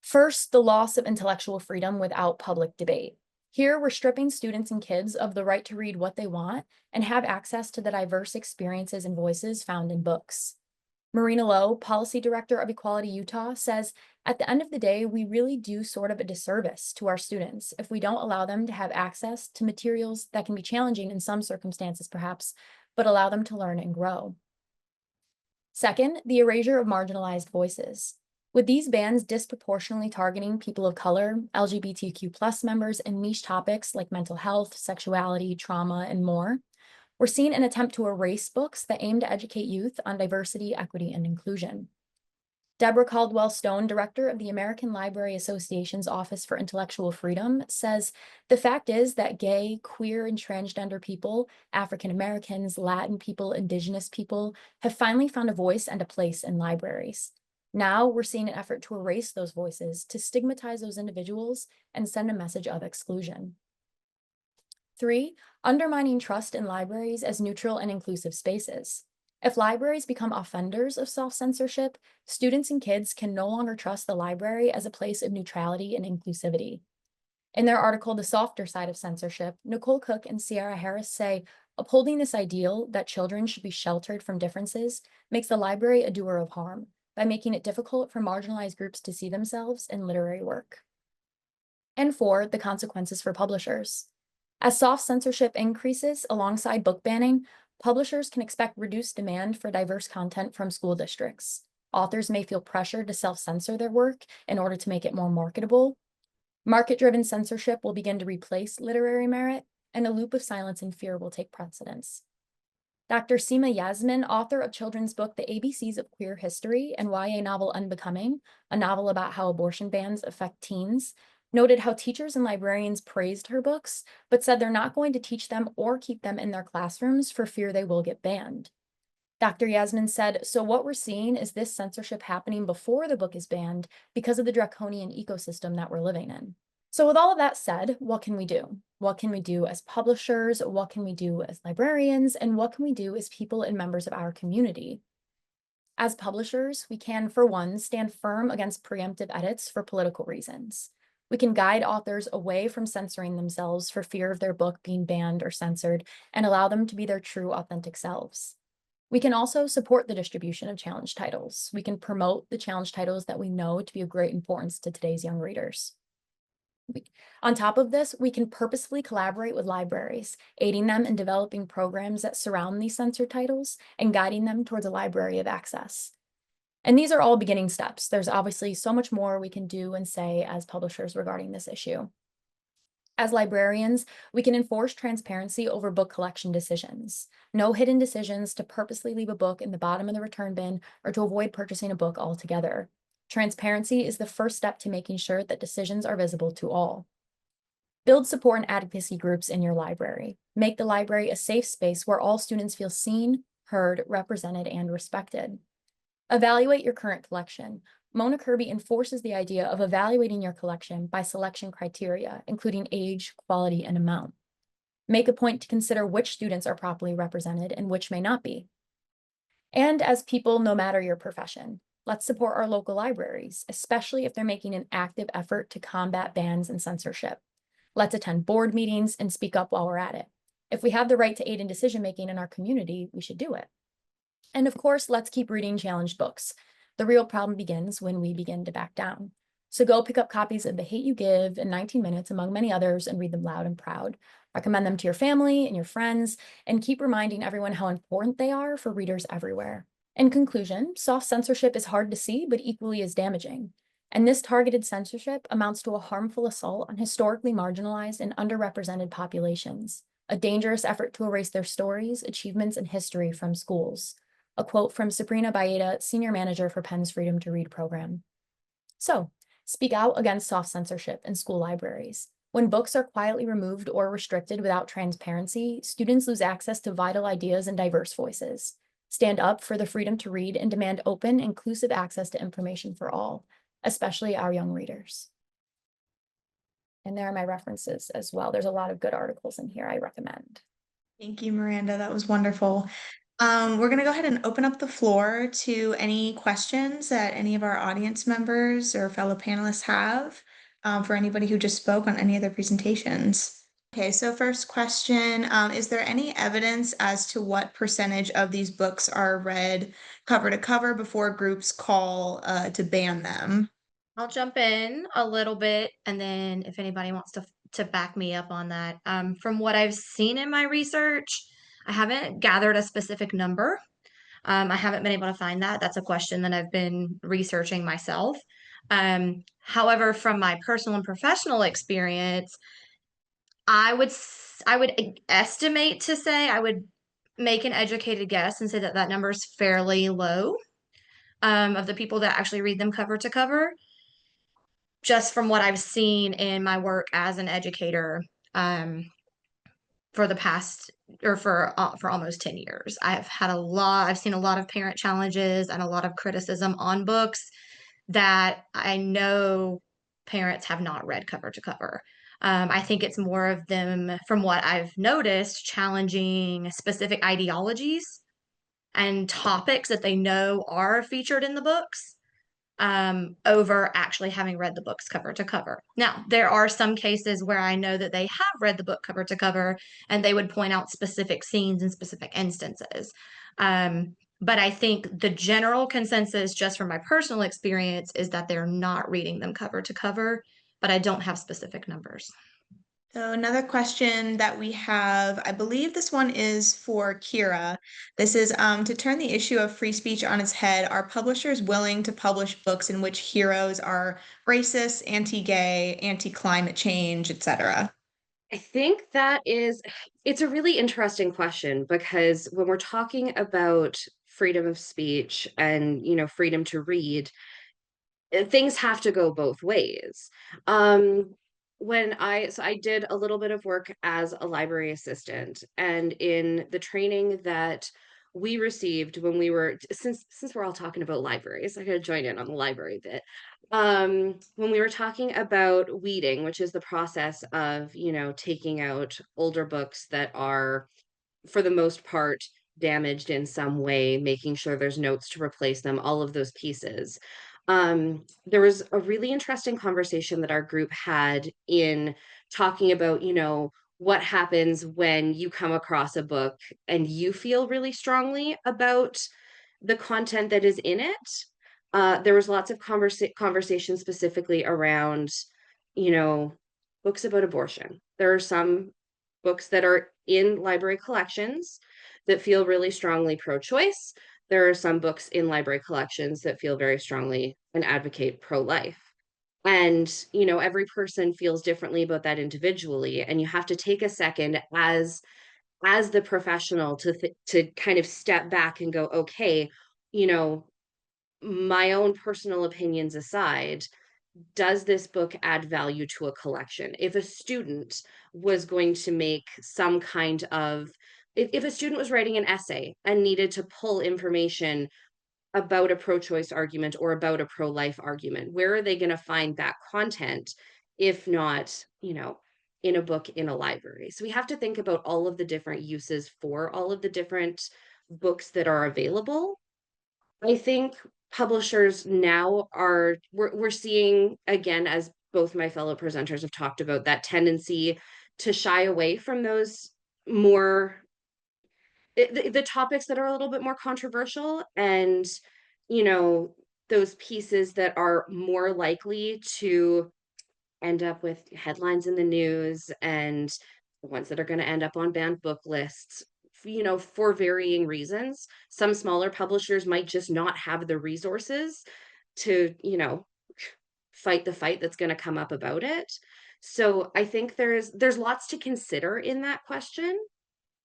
First, the loss of intellectual freedom without public debate. Here, we're stripping students and kids of the right to read what they want and have access to the diverse experiences and voices found in books. Marina Lowe, Policy Director of Equality Utah, says, at the end of the day, we really do sort of a disservice to our students if we don't allow them to have access to materials that can be challenging in some circumstances, perhaps, but allow them to learn and grow. Second, the erasure of marginalized voices. With these bans disproportionately targeting people of color, LGBTQ+ members, and niche topics like mental health, sexuality, trauma, and more, we're seeing an attempt to erase books that aim to educate youth on diversity, equity, and inclusion. Deborah Caldwell Stone, director of the American Library Association's Office for Intellectual Freedom, says, the fact is that gay, queer, and transgender people, African Americans, Latin people, indigenous people, have finally found a voice and a place in libraries. Now we're seeing an effort to erase those voices, to stigmatize those individuals, and send a message of exclusion. 3, undermining trust in libraries as neutral and inclusive spaces. If libraries become offenders of self-censorship, students and kids can no longer trust the library as a place of neutrality and inclusivity. In their article, The Softer Side of Censorship, Nicole Cook and Sierra Harris say, upholding this ideal that children should be sheltered from differences makes the library a doer of harm by making it difficult for marginalized groups to see themselves in literary work. And 4, the consequences for publishers. As soft censorship increases alongside book banning, publishers can expect reduced demand for diverse content from school districts. Authors may feel pressure to self-censor their work in order to make it more marketable. Market-driven censorship will begin to replace literary merit, and a loop of silence and fear will take precedence. Dr. Seema Yasmin, author of children's book The ABCs of Queer History and YA novel Unbecoming, a novel about how abortion bans affect teens, noted how teachers and librarians praised her books, but said they're not going to teach them or keep them in their classrooms for fear they will get banned. Dr. Yasmin said, so what we're seeing is this censorship happening before the book is banned because of the draconian ecosystem that we're living in. So with all of that said, what can we do? What can we do as publishers? What can we do as librarians? And what can we do as people and members of our community? As publishers, we can, for one, stand firm against preemptive edits for political reasons. We can guide authors away from censoring themselves for fear of their book being banned or censored and allow them to be their true, authentic selves. We can also support the distribution of challenge titles. We can promote the challenge titles that we know to be of great importance to today's young readers. On top of this, we can purposefully collaborate with libraries, aiding them in developing programs that surround these censored titles and guiding them towards a library of access. And these are all beginning steps. There's obviously so much more we can do and say as publishers regarding this issue. As librarians, we can enforce transparency over book collection decisions. No hidden decisions to purposely leave a book in the bottom of the return bin or to avoid purchasing a book altogether. Transparency is the first step to making sure that decisions are visible to all. Build support and advocacy groups in your library. Make the library a safe space where all students feel seen, heard, represented, and respected. Evaluate your current collection. Mona Kirby enforces the idea of evaluating your collection by selection criteria, including age, quality, and amount. Make a point to consider which students are properly represented and which may not be. And as people, no matter your profession, let's support our local libraries, especially if they're making an active effort to combat bans and censorship. Let's attend board meetings and speak up while we're at it. If we have the right to aid in decision-making in our community, we should do it. And of course, let's keep reading challenged books. The real problem begins when we begin to back down. So go pick up copies of The Hate U Give in 19 minutes, among many others, and read them loud and proud. Recommend them to your family and your friends, and keep reminding everyone how important they are for readers everywhere. In conclusion, soft censorship is hard to see, but equally as damaging. And this targeted censorship amounts to a harmful assault on historically marginalized and underrepresented populations, a dangerous effort to erase their stories, achievements, and history from schools. A quote from Sabrina Baeta, Senior Manager for Penn's Freedom to Read program. So, speak out against soft censorship in school libraries. When books are quietly removed or restricted without transparency, students lose access to vital ideas and diverse voices. Stand up for the freedom to read and demand open, inclusive access to information for all, especially our young readers. And there are my references as well. There's a lot of good articles in here I recommend. Thank you, Myranda. That was wonderful. We're going to go ahead and open up the floor to any questions that any of our audience members or fellow panelists have for anybody who just spoke on any of their presentations. Okay, so first question, is there any evidence as to what percentage of these books are read cover to cover before groups call to ban them? I'll jump in a little bit, and then if anybody wants to back me up on that. From what I've seen in my research, I haven't gathered a specific number. I haven't been able to find that. That's a question that I've been researching myself. However, from my personal and professional experience, I would estimate to say, I would make an educated guess and say that that number is fairly low of the people that actually read them cover to cover, just from what I've seen in my work as an educator for the past or for almost 10 years. I've seen a lot of parent challenges and a lot of criticism on books that I know parents have not read cover to cover. I think it's more of them, from what I've noticed, challenging specific ideologies and topics that they know are featured in the books over actually having read the books cover to cover. Now, there are some cases where I know that they have read the book cover to cover and they would point out specific scenes and specific instances. But I think the general consensus, just from my personal experience, is that they're not reading them cover to cover, but I don't have specific numbers. So another question that we have, I believe this one is for Kyra. This is to turn the issue of free speech on its head. Are publishers willing to publish books in which heroes are racist, anti-gay, anti-climate change, etc.? I think it's a really interesting question, because when we're talking about freedom of speech and, freedom to read, things have to go both ways. I did a little bit of work as a library assistant, and in the training that we received when we were, since we're all talking about libraries, I gotta join in on the library bit. When we were talking about weeding, which is the process of, taking out older books that are, for the most part, damaged in some way, making sure there's notes to replace them, all of those pieces. There was a really interesting conversation that our group had in talking about, what happens when you come across a book and you feel really strongly about the content that is in it. There was lots of conversation specifically around, books about abortion. There are some books that are in library collections that feel really strongly pro-choice. There are some books in library collections that feel very strongly and advocate pro-life. And, you know, every person feels differently about that individually. And you have to take a second as the professional to kind of step back and go, okay, you know, my own personal opinions aside, does this book add value to a collection? If a student was going to make some kind of, if a student was writing an essay and needed to pull information about a pro-choice argument or about a pro-life argument, where are they going to find that content if not, you know, in a book in a library? So we have to think about all of the different uses for all of the different books that are available. I think publishers now we're seeing, again, as both my fellow presenters have talked about, that tendency to shy away from those more the topics that are a little bit more controversial, and you know, those pieces that are more likely to end up with headlines in the news, and the ones that are going to end up on banned book lists, you know, for varying reasons. Some smaller publishers might just not have the resources to, you know, fight the fight that's going to come up about it. So I think there's lots to consider in that question.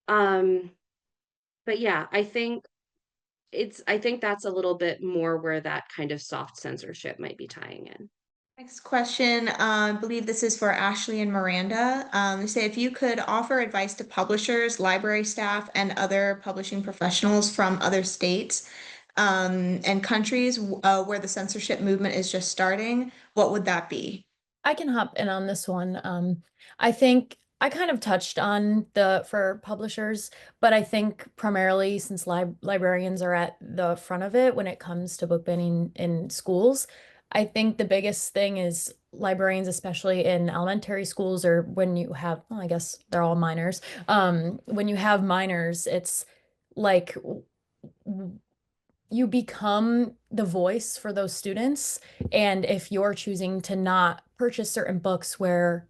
um but yeah, I think that's a little bit more where that kind of soft censorship might be tying in. Next question, I believe this is for Ashley and Myranda. They say if you could offer advice to publishers, library staff, and other publishing professionals from other states and countries where the censorship movement is just starting, what would that be? I can hop in on this one. I think I kind of touched on for publishers, but I think primarily since librarians are at the front of it when it comes to book banning in schools, I think the biggest thing is librarians, especially in elementary schools or when you have, well, I guess they're all minors. When you have minors, it's like you become the voice for those students. And if you're choosing to not purchase certain books where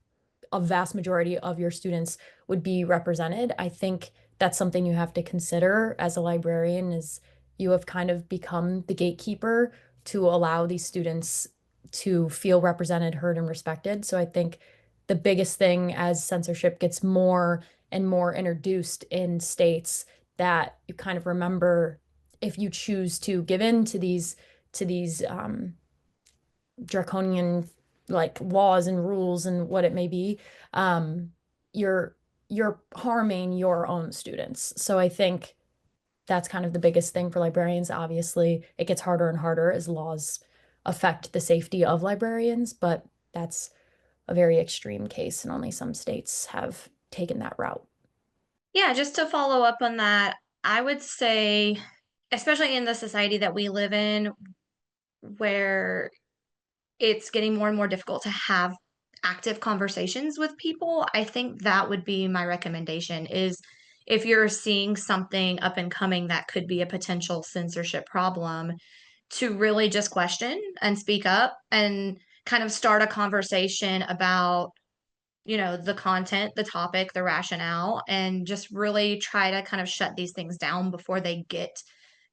a vast majority of your students would be represented, I think that's something you have to consider as a librarian is you have kind of become the gatekeeper to allow these students to feel represented, heard, and respected. So I think the biggest thing as censorship gets more and more introduced in states that you kind of remember if you choose to give in to these draconian like laws and rules and what it may be, you're harming your own students. So I think that's kind of the biggest thing for librarians. Obviously, it gets harder and harder as laws affect the safety of librarians, but that's a very extreme case, and only some states have taken that route. Yeah, just to follow up on that, I would say, especially in the society that we live in, where it's getting more and more difficult to have active conversations with people, I think that would be my recommendation is if you're seeing something up and coming that could be a potential censorship problem, to really just question and speak up and kind of start a conversation about, you know, the content, the topic, the rationale, and just really try to kind of shut these things down before they get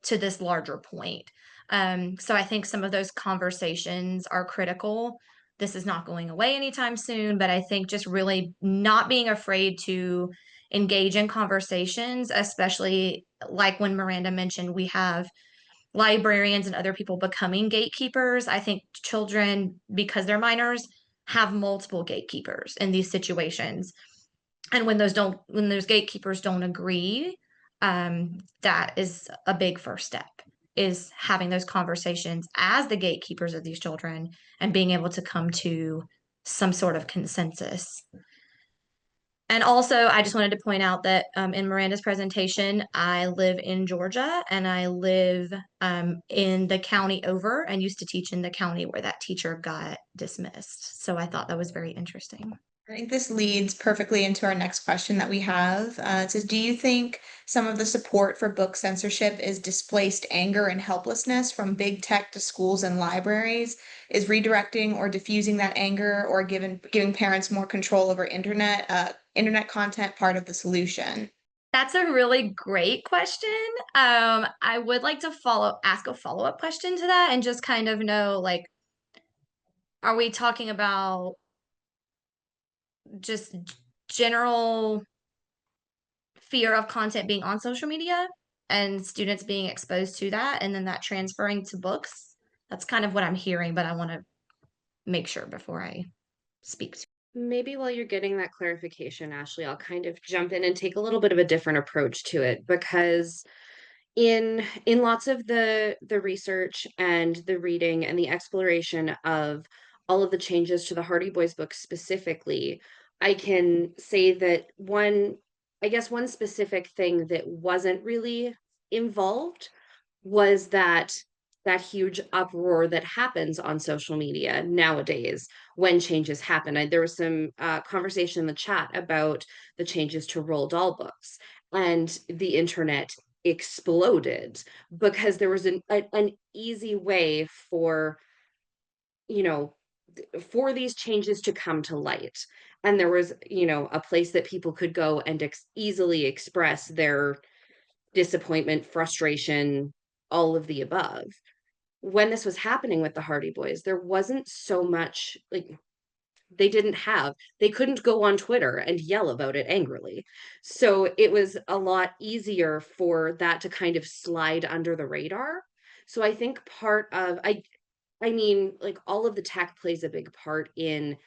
to this larger point. So I think some of those conversations are critical. This is not going away anytime soon, but I think just really not being afraid to engage in conversations, especially like when Myranda mentioned, we have librarians and other people becoming gatekeepers. I think children, because they're minors, have multiple gatekeepers in these situations. And when those gatekeepers don't agree, that is a big first step, is having those conversations as the gatekeepers of these children and being able to come to some sort of consensus. And also, I just wanted to point out that in Myranda's presentation, I live in Georgia and I live in the county over and used to teach in the county where that teacher got dismissed. So I thought that was very interesting. I think this leads perfectly into our next question that we have. It says, do you think some of the support for book censorship is displaced anger and helplessness from big tech to schools and libraries? Is redirecting or diffusing that anger or giving parents more control over internet content part of the solution? That's a really great question. I would like to ask a follow-up question to that and just kind of know, like, are we talking about just general fear of content being on social media and students being exposed to that and then that transferring to books? That's kind of what I'm hearing, but I want to make sure before I speak. Maybe while you're getting that clarification, Ashley, I'll kind of jump in and take a little bit of a different approach to it, because in lots of the research and the reading and the exploration of all of the changes to the Hardy Boys book specifically, I can say that one specific thing that wasn't really involved was that huge uproar that happens on social media nowadays when changes happen. There was some conversation in the chat about the changes to Roald Dahl books, and the internet exploded because there was an easy way for, you know, for these changes to come to light. And there was, a place that people could go and easily express their disappointment, frustration, all of the above. When this was happening with the Hardy Boys, there wasn't so much, like, they couldn't go on Twitter and yell about it angrily. So it was a lot easier for that to kind of slide under the radar. So I think I mean, like, all of the tech plays a big part in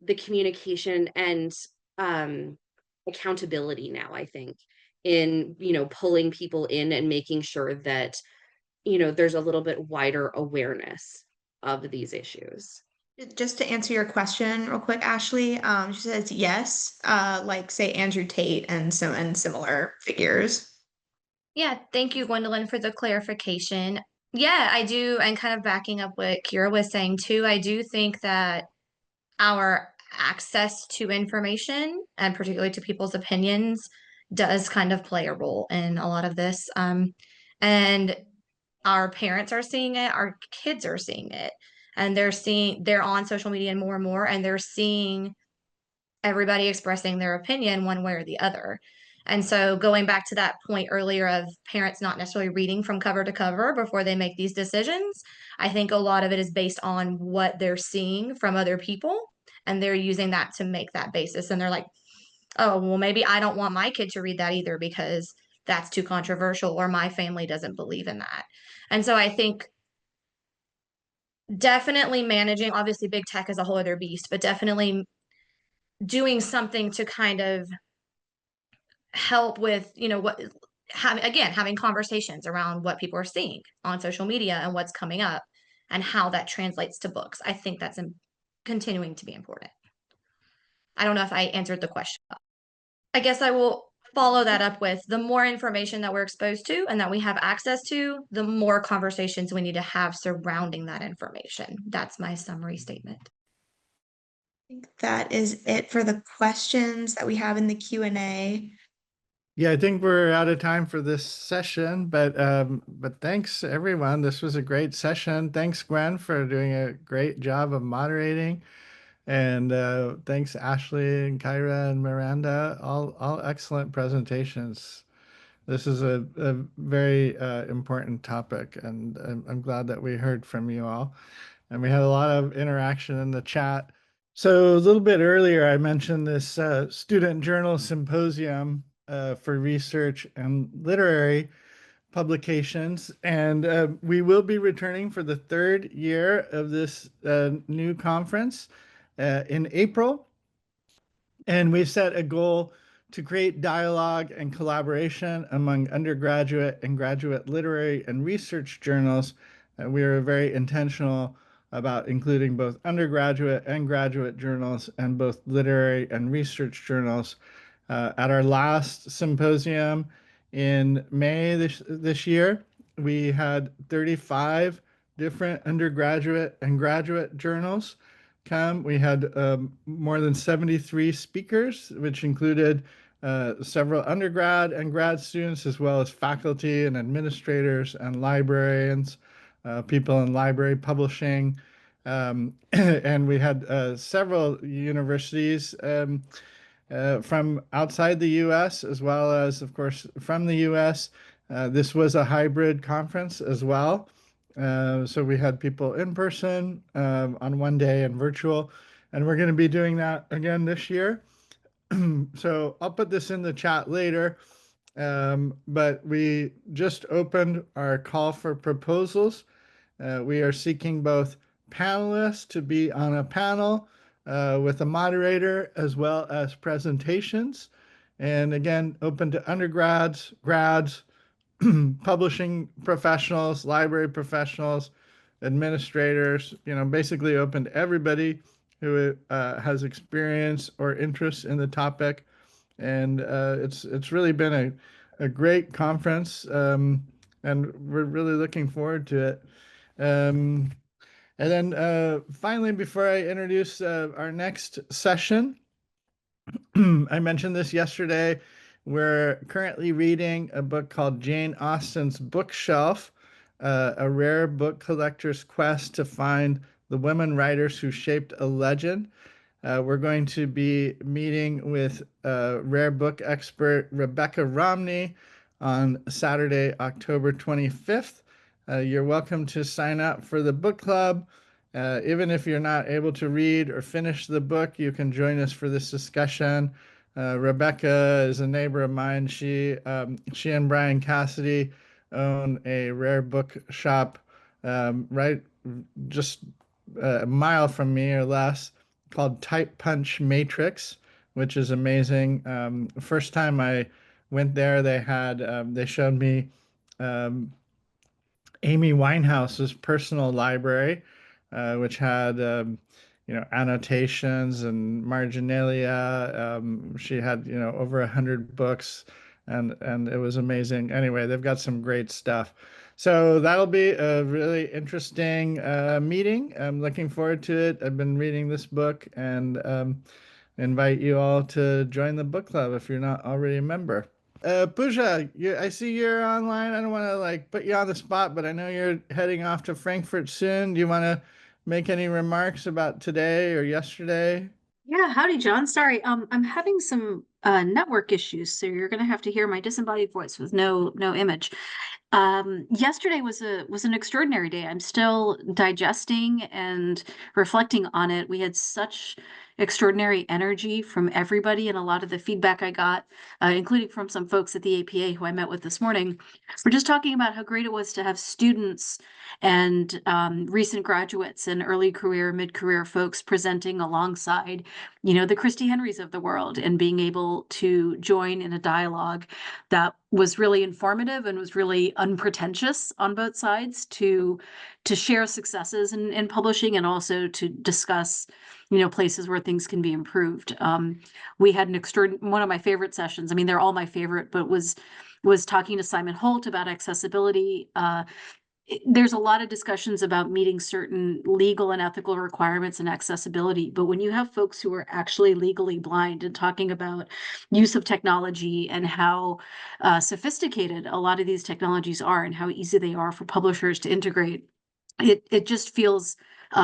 the communication and um accountability now, I think, in, pulling people in and making sure that, there's a little bit wider awareness of these issues. Just to answer your question real quick, Ashley, she says yes, like say Andrew Tate and similar figures. Yeah, thank you, Gwendolyn, for the clarification. Yeah, I do, and kind of backing up what Kyra was saying too, I do think that our access to information and particularly to people's opinions does kind of play a role in a lot of this. And our parents are seeing it, our kids are seeing it, and they're on social media and more, and they're seeing everybody expressing their opinion one way or the other. And so going back to that point earlier of parents not necessarily reading from cover to cover before they make these decisions, I think a lot of it is based on what they're seeing from other people, and they're using that to make that basis. And they're like, oh, well, maybe I don't want my kid to read that either because that's too controversial, or my family doesn't believe in that. And so I think definitely managing, obviously big tech is a whole other beast, but definitely doing something to kind of help with, having conversations around what people are seeing on social media and what's coming up and how that translates to books. I think that's continuing to be important. I don't know if I answered the question. I guess I will follow that up with the more information that we're exposed to and that we have access to, the more conversations we need to have surrounding that information. That's my summary statement. I think that is it for the questions that we have in the Q&A. Yeah, I think we're out of time for this session, but thanks everyone. This was a great session. Thanks, Gwen, for doing a great job of moderating. And thanks, Ashley and Kyra and Myranda. All excellent presentations. This is a very important topic, and I'm glad that we heard from you all. And we had a lot of interaction in the chat. So a little bit earlier, I mentioned this student journal symposium for research and literary publications. And we will be returning for the third year of this new conference in April. And we've set a goal to create dialogue and collaboration among undergraduate and graduate literary and research journals. We are very intentional about including both undergraduate and graduate journals and both literary and research journals. At our last symposium in May this year, we had 35 different undergraduate and graduate journals. come. We had more than 73 speakers, which included several undergrad and grad students, as well as faculty and administrators and librarians, people in library publishing. And we had several universities from outside the US, as well as, of course, from the US. This was a hybrid conference as well. So we had people in person on one day and virtual, and we're going to be doing that again this year. So I'll put this in the chat later. But we just opened our call for proposals. We are seeking both panelists to be on a panel with a moderator, as well as presentations. And again, open to undergrads, grads, publishing professionals, library professionals, administrators, basically open to everybody who has experience or interest in the topic. And it's really been a great conference, and we're really looking forward to it. And then finally, before I introduce our next session, I mentioned this yesterday. We're currently reading a book called Jane Austen's Bookshelf, a rare book collector's quest to find the women writers who shaped a legend. We're going to be meeting with rare book expert Rebecca Romney on Saturday, October 25th. You're welcome to sign up for the book club. Even if you're not able to read or finish the book, you can join us for this discussion. Rebecca is a neighbor of mine. She and Brian Cassidy own a rare book shop right just a mile from me or less, called Type Punch Matrix, which is amazing. First time I went there, they showed me Amy Winehouse's personal library, which had annotations and marginalia. She had over 100 books, and it was amazing. Anyway, they've got some great stuff. So that'll be a really interesting meeting. I'm looking forward to it. I've been reading this book, and invite you all to join the book club if you're not already a member. Pooja, I see you're online. I don't want to put you on the spot, but I know you're heading off to Frankfurt soon. Do you want to make any remarks about today or yesterday? Yeah, howdy, John. Sorry, I'm having some network issues, so you're gonna have to hear my disembodied voice with no image. Yesterday was an extraordinary day. I'm still digesting and reflecting on it. We had such extraordinary energy from everybody, and a lot of the feedback I got, including from some folks at the APA who I met with this morning, we're just talking about how great it was to have students and recent graduates and early career, mid-career folks presenting alongside, the Christy Henrys of the world, and being able to join in a dialogue that was really informative and was really unpretentious on both sides to share successes in publishing, and also to discuss places where things can be improved. We had one of my favorite sessions. I mean, they're all my favorite, but was talking to Simon Holt about accessibility. There's a lot of discussions about meeting certain legal and ethical requirements and accessibility, but when you have folks who are actually legally blind and talking about use of technology and how sophisticated a lot of these technologies are and how easy they are for publishers to integrate, it just feels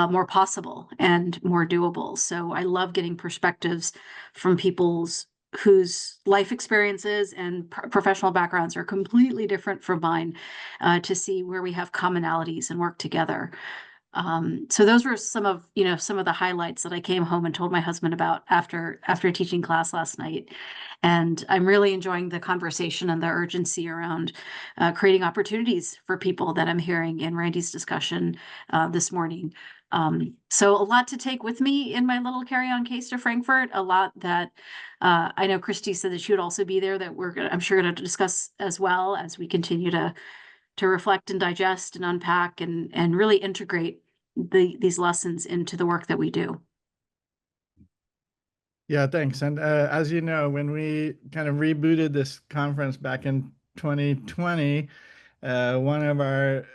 more possible and more doable. So I love getting perspectives from people's whose life experiences and professional backgrounds are completely different from mine, to see where we have commonalities and work together. So those were some of the highlights that I came home and told my husband about after teaching class last night. And I'm really enjoying the conversation and the urgency around creating opportunities for people that I'm hearing in Randy's discussion this morning. So a lot to take with me in my little carry-on case to Frankfurt, a lot that I know Christy said that she would also be there, that I'm sure going to discuss as well as we continue to reflect and digest and unpack and really integrate these lessons into the work that we do. Yeah, thanks. And as you know, when we kind of rebooted this conference back in 2020, One of our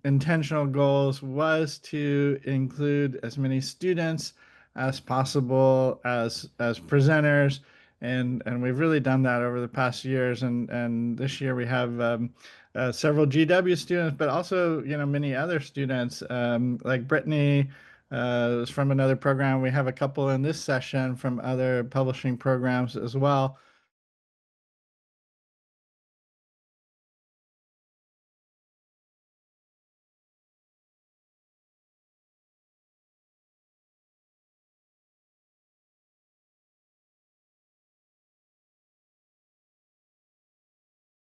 intentional goals was to include as many students as possible as presenters, and we've really done that over the past years. And this year we have several GW students, but also many other students like Brittany is from another program. We have a couple in this session from other publishing programs as well.